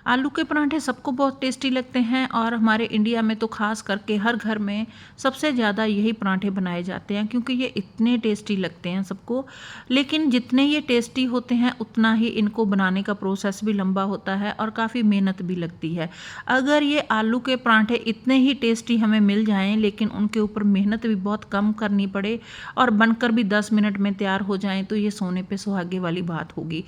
आलू के पराठे सबको बहुत टेस्टी लगते हैं और हमारे इंडिया में तो ख़ास करके हर घर में सबसे ज़्यादा यही पराठे बनाए जाते हैं क्योंकि ये इतने टेस्टी लगते हैं सबको। लेकिन जितने ये टेस्टी होते हैं उतना ही इनको बनाने का प्रोसेस भी लंबा होता है और काफ़ी मेहनत भी लगती है। अगर ये आलू के पराठे इतने ही टेस्टी हमें मिल जाएं लेकिन उनके ऊपर मेहनत भी बहुत कम करनी पड़े और बनकर भी 10 मिनट में तैयार हो जाएं तो ये सोने पे सुहागे वाली बात होगी।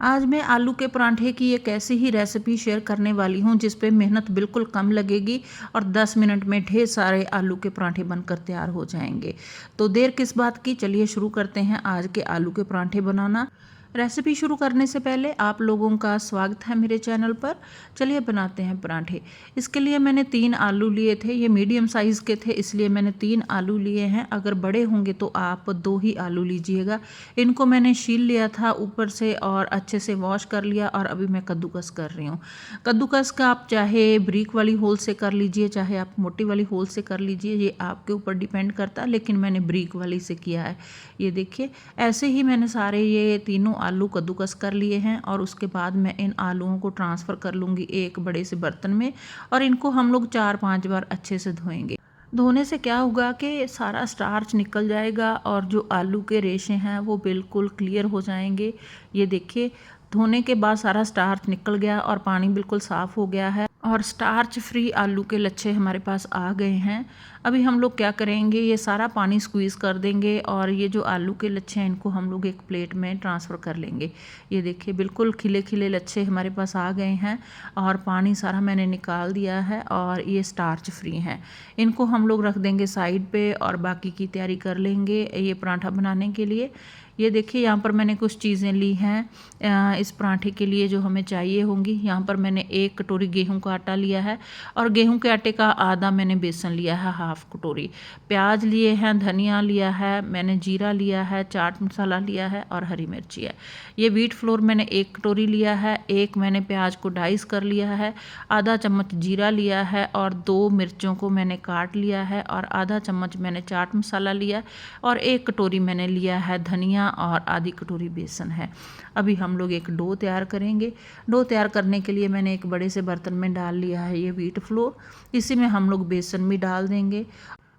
आज मैं आलू के पराठे की एक ऐसी ही रेसिपी शेयर करने वाली हूँ जिस पे मेहनत बिल्कुल कम लगेगी और 10 मिनट में ढेर सारे आलू के पराठे बनकर तैयार हो जाएंगे। तो देर किस बात की, चलिए शुरू करते हैं आज के आलू के पराठे बनाना। रेसिपी शुरू करने से पहले आप लोगों का स्वागत है मेरे चैनल पर। चलिए बनाते हैं पराठे। इसके लिए मैंने 3 आलू लिए थे, ये मीडियम साइज़ के थे इसलिए मैंने 3 आलू लिए हैं। अगर बड़े होंगे तो आप 2 ही आलू लीजिएगा। इनको मैंने छील लिया था ऊपर से और अच्छे से वॉश कर लिया और अभी मैं कद्दूकस कर रही हूँ। कद्दूकस का आप चाहे ब्रीक वाली होल से कर लीजिए, चाहे आप मोटी वाली होल से कर लीजिए, ये आपके ऊपर डिपेंड करता है, लेकिन मैंने ब्रीक वाली से किया है। ये देखिए ऐसे ही मैंने सारे ये तीनों आलू कद्दूकस कर लिए हैं और उसके बाद मैं इन आलूओं को ट्रांसफ़र कर लूँगी एक बड़े से बर्तन में और इनको हम लोग 4-5 बार अच्छे से धोएंगे। धोने से क्या होगा कि सारा स्टार्च निकल जाएगा और जो आलू के रेशे हैं वो बिल्कुल क्लियर हो जाएंगे। ये देखिए धोने के बाद सारा स्टार्च निकल गया और पानी बिल्कुल साफ़ हो गया है और स्टार्च फ्री आलू के लच्छे हमारे पास आ गए हैं। अभी हम लोग क्या करेंगे, ये सारा पानी स्क्वीज़ कर देंगे और ये जो आलू के लच्छे हैं इनको हम लोग एक प्लेट में ट्रांसफ़र कर लेंगे। ये देखिए बिल्कुल खिले खिले लच्छे हमारे पास आ गए हैं और पानी सारा मैंने निकाल दिया है और ये स्टार्च फ्री हैं। इनको हम लोग रख देंगे साइड पे और बाकी की तैयारी कर लेंगे ये पराठा बनाने के लिए। ये देखिए यहाँ पर मैंने कुछ चीज़ें ली हैं इस पराठे के लिए जो हमें चाहिए होंगी। यहाँ पर मैंने 1 कटोरी गेहूं का आटा लिया है और गेहूं के आटे का आधा मैंने बेसन लिया है, हाफ कटोरी। प्याज लिए हैं, धनिया लिया है, मैंने जीरा लिया है, चाट मसाला लिया है और हरी मिर्ची है। ये व्हीट फ्लोर मैंने 1 कटोरी लिया है, एक मैंने प्याज को डाइस कर लिया है, आधा चम्मच जीरा लिया है और 2 मिर्चों को मैंने काट लिया है और आधा चम्मच मैंने चाट मसाला लिया और 1 कटोरी मैंने लिया है धनिया और आधी कटोरी बेसन है। अभी हम लोग एक डो तैयार करेंगे। डो तैयार करने के लिए मैंने एक बड़े से बर्तन में डाल लिया है ये व्हीट फ्लोर। इसी में हम लोग बेसन भी डाल देंगे।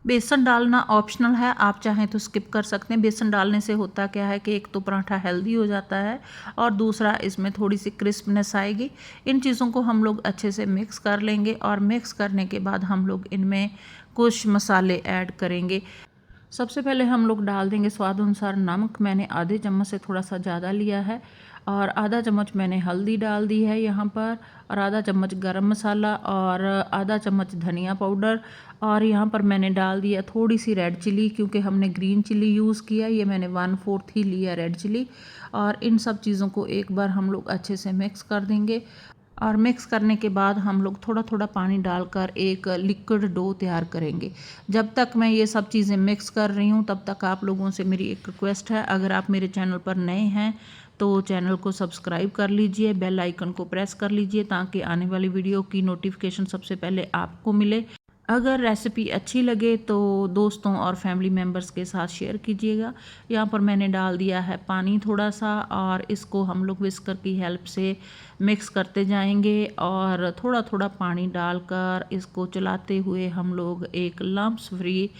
बेसन डालना ऑप्शनल है, आप चाहें तो स्किप कर सकते हैं। बेसन डालने से होता क्या है कि एक तो पराठा हेल्दी हो जाता है और दूसरा इसमें थोड़ी सी क्रिस्पनेस आएगी। इन चीज़ों को हम लोग अच्छे से मिक्स कर लेंगे और मिक्स करने के बाद हम लोग इनमें कुछ मसाले ऐड करेंगे। सबसे पहले हम लोग डाल देंगे स्वाद अनुसार नमक। मैंने आधे चम्मच से थोड़ा सा ज़्यादा लिया है और आधा चम्मच मैंने हल्दी डाल दी है यहाँ पर और आधा चम्मच गरम मसाला और आधा चम्मच धनिया पाउडर और यहाँ पर मैंने डाल दिया थोड़ी सी रेड चिली, क्योंकि हमने ग्रीन चिली यूज़ किया। ये मैंने 1/4 ही लिया रेड चिली और इन सब चीज़ों को एक बार हम लोग अच्छे से मिक्स कर देंगे और मिक्स करने के बाद हम लोग थोड़ा थोड़ा पानी डालकर एक लिक्विड डो तैयार करेंगे। जब तक मैं ये सब चीज़ें मिक्स कर रही हूँ तब तक आप लोगों से मेरी एक रिक्वेस्ट है, अगर आप मेरे चैनल पर नए हैं तो चैनल को सब्सक्राइब कर लीजिए, बेल आइकन को प्रेस कर लीजिए ताकि आने वाली वीडियो की नोटिफिकेशन सबसे पहले आपको मिले। अगर रेसिपी अच्छी लगे तो दोस्तों और फैमिली मेम्बर्स के साथ शेयर कीजिएगा। यहाँ पर मैंने डाल दिया है पानी थोड़ा सा और इसको हम लोग विस्कर की हेल्प से मिक्स करते जाएंगे और थोड़ा थोड़ा पानी डालकर इसको चलाते हुए हम लोग एक लम्प्स फ्री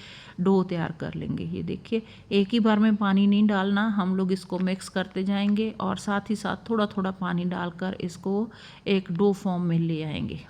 डो तैयार कर लेंगे। ये देखिए एक ही बार में पानी नहीं डालना, हम लोग इसको मिक्स करते जाएंगे और साथ ही साथ थोड़ा थोड़ा पानी डालकर इसको एक डो फॉर्म में ले आएंगे।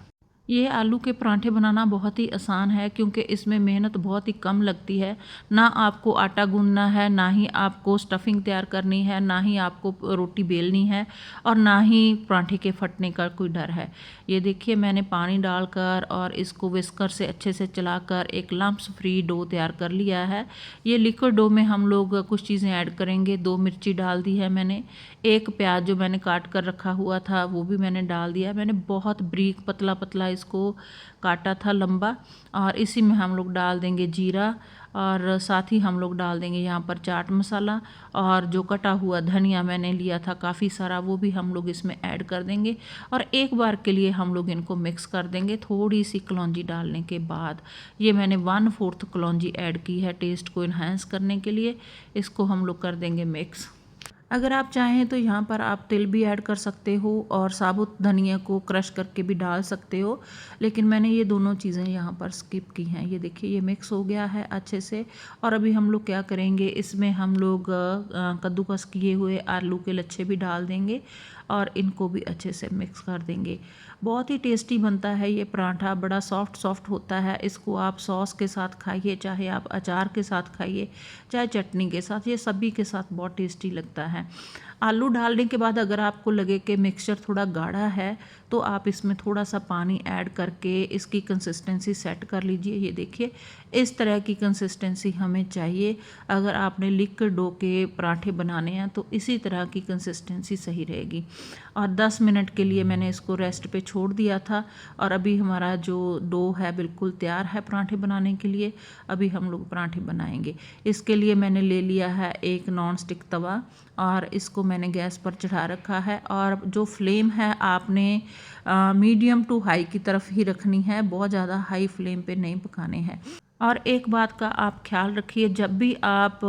ये आलू के पराठे बनाना बहुत ही आसान है क्योंकि इसमें मेहनत बहुत ही कम लगती है। ना आपको आटा गूंदना है, ना ही आपको स्टफिंग तैयार करनी है, ना ही आपको रोटी बेलनी है और ना ही पराठे के फटने का कोई डर है। ये देखिए मैंने पानी डालकर और इसको विस्कर से अच्छे से चलाकर एक लम्प्स फ्री डो तैयार कर लिया है। ये लिक्विड डो में हम लोग कुछ चीज़ें ऐड करेंगे। 2 मिर्ची डाल दी है मैंने, 1 प्याज जो मैंने काट कर रखा हुआ था वो भी मैंने डाल दिया। मैंने बहुत ब्रीक पतला पतला इसको काटा था लंबा और इसी में हम लोग डाल देंगे जीरा और साथ ही हम लोग डाल देंगे यहाँ पर चाट मसाला और जो कटा हुआ धनिया मैंने लिया था काफ़ी सारा वो भी हम लोग इसमें ऐड कर देंगे और एक बार के लिए हम लोग इनको मिक्स कर देंगे। थोड़ी सी कलौंजी डालने के बाद ये मैंने 1/4 कलौंजी ऐड की है टेस्ट को इन्हांस करने के लिए। इसको हम लोग कर देंगे मिक्स। अगर आप चाहें तो यहाँ पर आप तिल भी ऐड कर सकते हो और साबुत धनिया को क्रश करके भी डाल सकते हो, लेकिन मैंने ये दोनों चीज़ें यहाँ पर स्किप की हैं। ये देखिए ये मिक्स हो गया है अच्छे से। और अभी हम लोग क्या करेंगे, इसमें हम लोग कद्दूकस किए हुए आलू के लच्छे भी डाल देंगे और इनको भी अच्छे से मिक्स कर देंगे। बहुत ही टेस्टी बनता है ये पराठा, बड़ा सॉफ्ट सॉफ्ट होता है। इसको आप सॉस के साथ खाइए, चाहे आप अचार के साथ खाइए, चाहे चटनी के साथ, ये सभी के साथ बहुत टेस्टी लगता है। आलू डालने के बाद अगर आपको लगे कि मिक्सचर थोड़ा गाढ़ा है तो आप इसमें थोड़ा सा पानी ऐड करके इसकी कंसिस्टेंसी सेट कर लीजिए। ये देखिए इस तरह की कंसिस्टेंसी हमें चाहिए। अगर आपने लिक्विड डो के पराठे बनाने हैं तो इसी तरह की कंसिस्टेंसी सही रहेगी। और 10 मिनट के लिए मैंने इसको रेस्ट पे छोड़ दिया था और अभी हमारा जो डो है बिल्कुल तैयार है पराठे बनाने के लिए। अभी हम लोग पराठे बनाएंगे। इसके लिए मैंने ले लिया है एक नॉन स्टिक तवा और इसको मैंने गैस पर चढ़ा रखा है। और जो फ्लेम है आपने मीडियम टू हाई की तरफ ही रखनी है, बहुत ज़्यादा हाई फ्लेम पे नहीं पकाने हैं। और एक बात का आप ख्याल रखिए, जब भी आप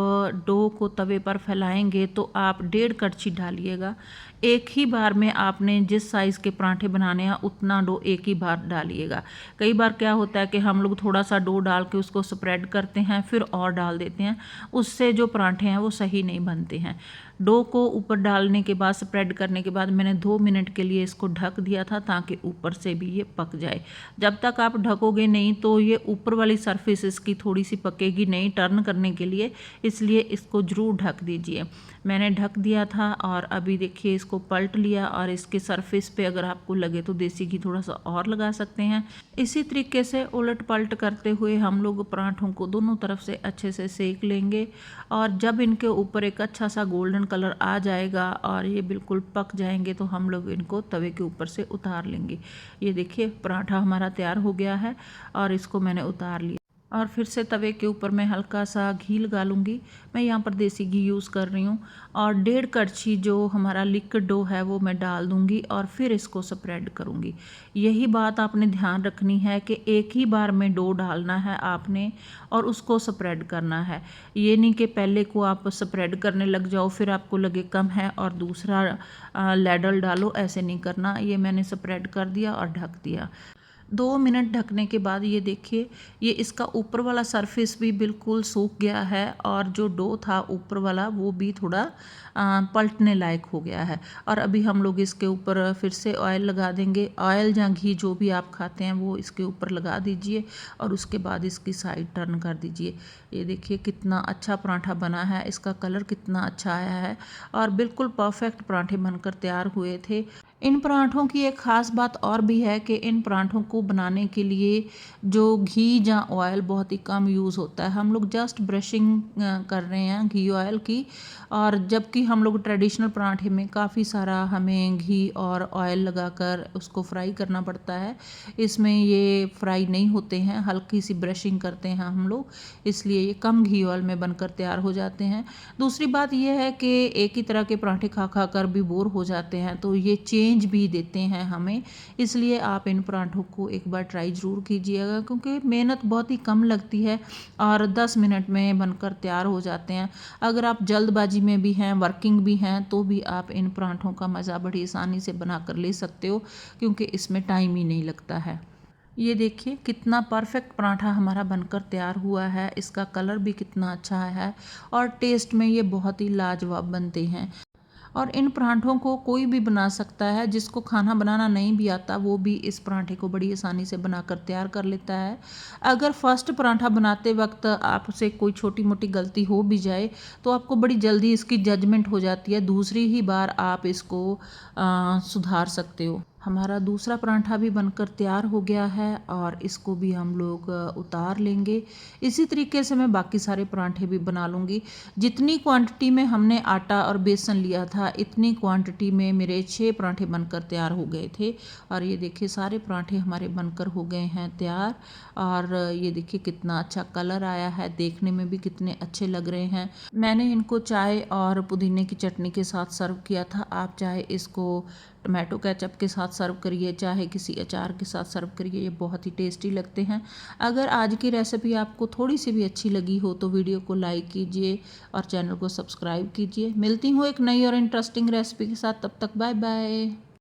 डो को तवे पर फैलाएंगे तो आप 1.5 कड़छी डालिएगा। एक ही बार में आपने जिस साइज़ के पराठे बनाने हैं उतना डो एक ही बार डालिएगा। कई बार क्या होता है कि हम लोग थोड़ा सा डो डाल के उसको स्प्रेड करते हैं फिर और डाल देते हैं, उससे जो पराठे हैं वो सही नहीं बनते हैं। डो को ऊपर डालने के बाद स्प्रेड करने के बाद मैंने 2 मिनट के लिए इसको ढक दिया था ताकि ऊपर से भी ये पक जाए। जब तक आप ढकोगे नहीं तो ये ऊपर वाली सरफेस इसकी थोड़ी सी पकेगी नहीं टर्न करने के लिए, इसलिए इसको ज़रूर ढक दीजिए। मैंने ढक दिया था और अभी देखिए इसको पलट लिया और इसके सरफेस पे अगर आपको लगे तो देसी घी थोड़ा सा और लगा सकते हैं। इसी तरीके से उलट पलट करते हुए हम लोग पराठों को दोनों तरफ से अच्छे से सेक लेंगे। और जब इनके ऊपर एक अच्छा सा गोल्डन कलर आ जाएगा और ये बिल्कुल पक जाएंगे तो हम लोग इनको तवे के ऊपर से उतार लेंगे। ये देखिए पराठा हमारा तैयार हो गया है और इसको मैंने उतार लिया। और फिर से तवे के ऊपर मैं हल्का सा घी लगा लूँगी। मैं यहाँ पर देसी घी यूज़ कर रही हूँ और 1.5 कड़छी जो हमारा लिक्विड डो है वो मैं डाल दूँगी और फिर इसको स्प्रेड करूँगी। यही बात आपने ध्यान रखनी है कि एक ही बार में डो डालना है आपने और उसको स्प्रेड करना है। ये नहीं कि पहले को आप स्प्रेड करने लग जाओ फिर आपको लगे कम है और दूसरा लैडल डालो, ऐसे नहीं करना। ये मैंने स्प्रेड कर दिया और ढक दिया। 2 मिनट ढकने के बाद ये देखिए ये इसका ऊपर वाला सरफेस भी बिल्कुल सूख गया है और जो डो था ऊपर वाला वो भी थोड़ा पलटने लायक हो गया है। और अभी हम लोग इसके ऊपर फिर से ऑयल लगा देंगे। ऑयल या घी जो भी आप खाते हैं वो इसके ऊपर लगा दीजिए और उसके बाद इसकी साइड टर्न कर दीजिए। ये देखिए कितना अच्छा पराठा बना है, इसका कलर कितना अच्छा आया है और बिल्कुल परफेक्ट पराठे बनकर तैयार हुए थे। इन पराठों की एक ख़ास बात और भी है कि इन पराठों को बनाने के लिए जो घी या ऑयल बहुत ही कम यूज़ होता है। हम लोग जस्ट ब्रशिंग कर रहे हैं घी ऑयल की, और जबकि हम लोग ट्रेडिशनल पराठे में काफ़ी सारा हमें घी और ऑयल लगाकर उसको फ्राई करना पड़ता है। इसमें ये फ्राई नहीं होते हैं, हल्की सी ब्रशिंग करते हैं हम लोग, इसलिए ये कम घी ऑयल में बनकर तैयार हो जाते हैं। दूसरी बात यह है कि एक ही तरह के पराठे खा खा कर भी बोर हो जाते हैं, तो ये चेंज भी देते हैं हमें। इसलिए आप इन पराठों को एक बार ट्राई ज़रूर कीजिएगा क्योंकि मेहनत बहुत ही कम लगती है और 10 मिनट में बनकर तैयार हो जाते हैं। अगर आप जल्दबाजी में भी हैं, वर्किंग भी हैं, तो भी आप इन पराठों का मज़ा बड़ी आसानी से बना कर ले सकते हो क्योंकि इसमें टाइम ही नहीं लगता है। ये देखिए कितना परफेक्ट पराठा हमारा बनकर तैयार हुआ है, इसका कलर भी कितना अच्छा है और टेस्ट में ये बहुत ही लाजवाब बनते हैं। और इन पराठों को कोई भी बना सकता है, जिसको खाना बनाना नहीं भी आता वो भी इस पराठे को बड़ी आसानी से बनाकर तैयार कर लेता है। अगर फर्स्ट पराठा बनाते वक्त आपसे कोई छोटी मोटी गलती हो भी जाए तो आपको बड़ी जल्दी इसकी जजमेंट हो जाती है, दूसरी ही बार आप इसको सुधार सकते हो। हमारा दूसरा पराठा भी बनकर तैयार हो गया है और इसको भी हम लोग उतार लेंगे। इसी तरीके से मैं बाकी सारे पराठे भी बना लूँगी। जितनी क्वांटिटी में हमने आटा और बेसन लिया था इतनी क्वांटिटी में मेरे 6 पराठे बनकर तैयार हो गए थे। और ये देखिए सारे पराठे हमारे बनकर हो गए हैं तैयार। और ये देखिए कितना अच्छा कलर आया है, देखने में भी कितने अच्छे लग रहे हैं। मैंने इनको चाय और पुदीने की चटनी के साथ सर्व किया था। आप चाहे इसको टमाटो केचप के साथ सर्व करिए, चाहे किसी अचार के साथ सर्व करिए, ये बहुत ही टेस्टी लगते हैं। अगर आज की रेसिपी आपको थोड़ी सी भी अच्छी लगी हो तो वीडियो को लाइक कीजिए और चैनल को सब्सक्राइब कीजिए। मिलती हूँ एक नई और इंटरेस्टिंग रेसिपी के साथ, तब तक बाय बाय।